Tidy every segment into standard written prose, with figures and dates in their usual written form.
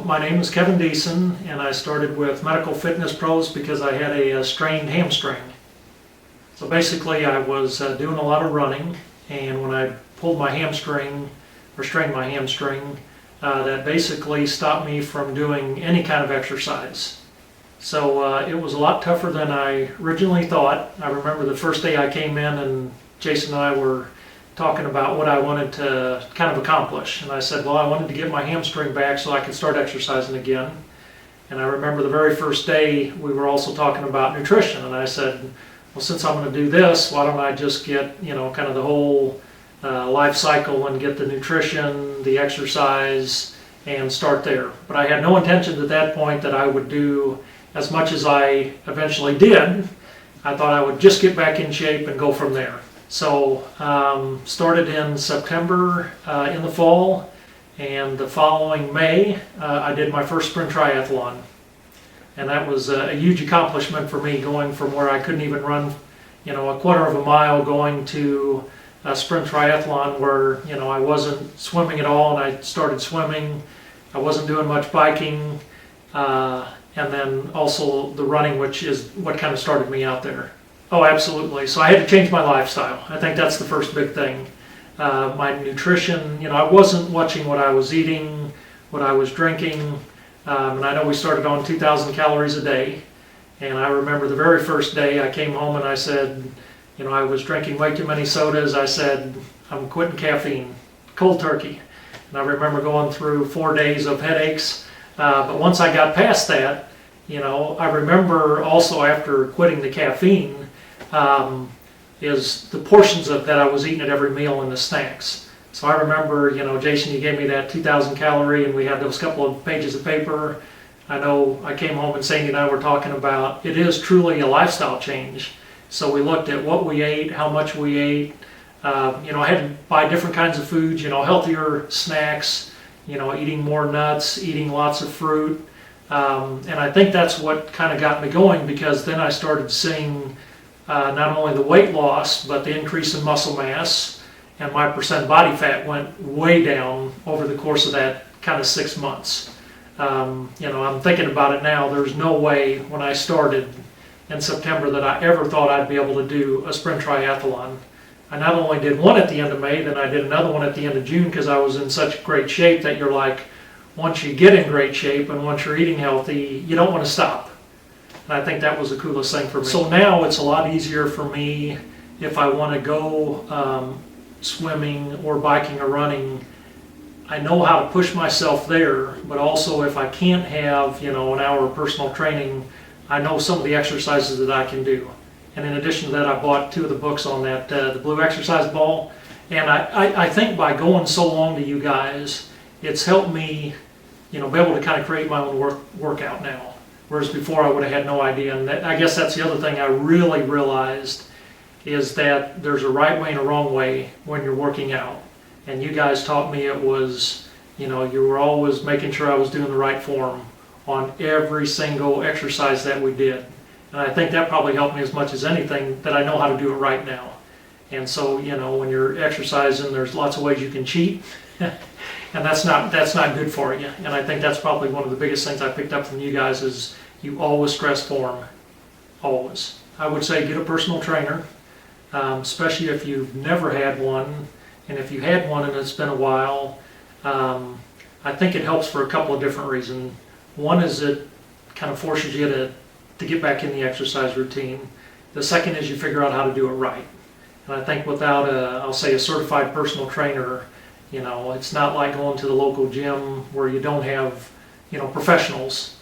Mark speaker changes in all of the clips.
Speaker 1: my name is Kevin Deason, and I started with Medical Fitness Pros because I had a strained hamstring. So basically I was doing a lot of running, and when I pulled my hamstring, or strained my hamstring, that basically stopped me from doing any kind of exercise. So it was a lot tougher than I originally thought. I remember the first day I came in and Jason and I were talking about what I wanted to kind of accomplish. And I said, well, I wanted to get my hamstring back so I could start exercising again. And I remember the very first day we were also talking about nutrition. And I said, well, since I'm going to do this, why don't I just get, kind of the whole life cycle and get the nutrition, the exercise, and start there. But I had no intention at that point that I would do as much as I eventually did. I thought I would just get back in shape and go from there. So started in September in the fall, and the following May I did my first sprint triathlon. And that was a huge accomplishment for me, going from where I couldn't even run a quarter of a mile going to a sprint triathlon where I wasn't swimming at all, and I started swimming. I wasn't doing much biking, and then also the running, which is what kind of started me out there. Oh, absolutely. So I had to change my lifestyle. I think that's the first big thing. My nutrition, I wasn't watching what I was eating, what I was drinking, and I know we started on 2,000 calories a day. And I remember the very first day I came home and I said, I was drinking way too many sodas. I said, I'm quitting caffeine, cold turkey. And I remember going through 4 days of headaches. But once I got past that, I remember also after quitting the caffeine, is the portions of that I was eating at every meal and the snacks. So I remember, Jason, you gave me that 2,000 calorie and we had those couple of pages of paper. I know I came home and Sandy and I were talking about it is truly a lifestyle change. So we looked at what we ate, how much we ate. I had to buy different kinds of foods, healthier snacks, eating more nuts, eating lots of fruit. And I think that's what kind of got me going, because then I started seeing not only the weight loss, but the increase in muscle mass, and my percent body fat went way down over the course of that kind of 6 months. I'm thinking about it now. There's no way when I started in September that I ever thought I'd be able to do a sprint triathlon. I not only did one at the end of May, then I did another one at the end of June, because I was in such great shape that you're like, once you get in great shape and once you're eating healthy, you don't want to stop. And I think that was the coolest thing for me. So now it's a lot easier for me if I want to go swimming or biking or running. I know how to push myself there, but also if I can't have an hour of personal training, I know some of the exercises that I can do. And in addition to that, I bought 2 of the books on that, the Blue Exercise Ball. And I think by going so long to you guys, it's helped me be able to kind of create my own workout now. Whereas before I would have had no idea. And I guess that's the other thing I really realized, is that there's a right way and a wrong way when you're working out. And you guys taught me it was, you were always making sure I was doing the right form on every single exercise that we did. And I think that probably helped me as much as anything, that I know how to do it right now. And so, when you're exercising, there's lots of ways you can cheat. And that's not good for you. And I think that's probably one of the biggest things I picked up from you guys, is you always stress form. Always. I would say get a personal trainer, especially if you've never had one. And if you had one and it's been a while, I think it helps for a couple of different reasons. One is it kind of forces you to get back in the exercise routine. The second is you figure out how to do it right. And I think without a certified personal trainer, it's not like going to the local gym where you don't have, professionals.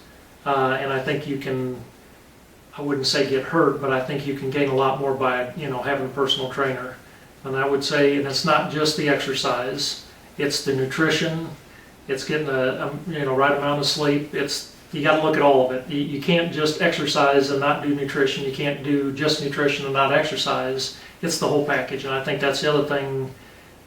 Speaker 1: And I think you can, I wouldn't say get hurt, but I think you can gain a lot more by, having a personal trainer. And I would say, and it's not just the exercise, it's the nutrition, it's getting a right amount of sleep. You got to look at all of it. You can't just exercise and not do nutrition. You can't do just nutrition and not exercise. It's the whole package. And I think that's the other thing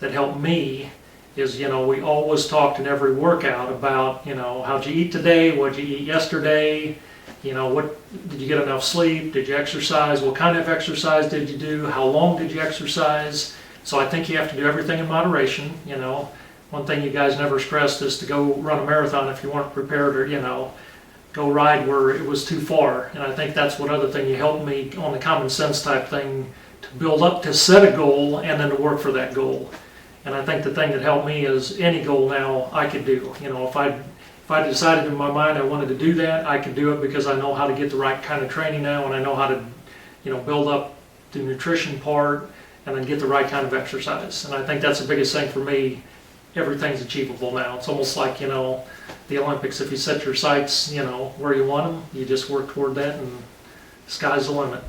Speaker 1: that helped me is, we always talked in every workout about, how'd you eat today? What'd you eat yesterday? What did you get enough sleep? Did you exercise? What kind of exercise did you do? How long did you exercise? So I think you have to do everything in moderation, one thing you guys never stressed is to go run a marathon if you weren't prepared, or, go ride where it was too far. And I think that's what other thing you helped me on the common sense type thing, to build up, to set a goal and then to work for that goal. And I think the thing that helped me is any goal now I could do. If I decided in my mind I wanted to do that, I could do it because I know how to get the right kind of training now, and I know how to, build up the nutrition part and then get the right kind of exercise. And I think that's the biggest thing for me. Everything's achievable now. It's almost like, the Olympics. If you set your sights, where you want them, you just work toward that, and the sky's the limit.